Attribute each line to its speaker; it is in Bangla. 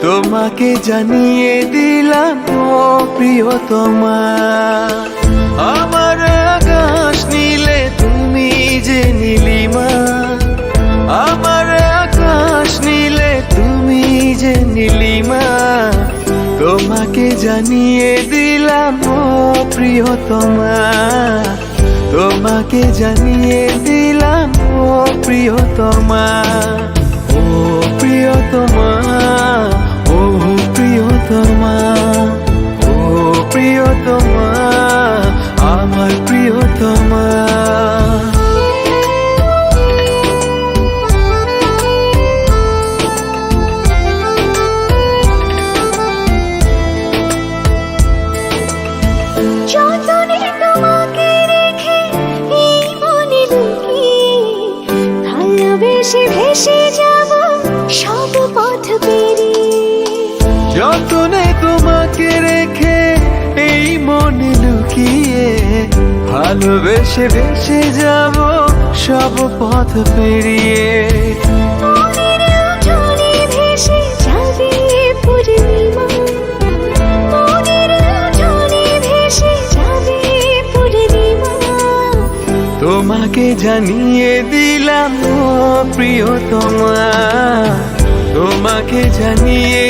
Speaker 1: তোমাকে জানিয়ে দিলাম ও প্রিয়তমা, আমার আকাশ নীলে তুমি যে নীলিমা, আমার আকাশ নীলে তুমি যে নীলিমা। তোমাকে জানিয়ে দিলাম ও প্রিয়তমা, তোমাকে জানিয়ে দিলাম ও প্রিয়তমা, ও প্রিয়তমা, ও প্রিয়তমা, ও প্রিয়তমা, আমার প্রিয়তমা।
Speaker 2: যতনে তোমাকে রেখে এই মনে লুকিয়ে, ভালোবেসে ভেসে যাব সব পথ পেরিয়ে।
Speaker 1: যতনে তোমাকে রেখে এই মনে লুকিয়ে, ভালোবেসে ভেসে যাব সব পথ পেরিয়ে।
Speaker 2: মনের উঠোনে ভেসে যাবে পূর্ণিমা, মনের উঠোনে ভেসে যাবে পূর্ণিমা।
Speaker 1: তোমাকে জানিয়ে দিলাম ও প্রিয়তমা, তোমাকে জানিয়ে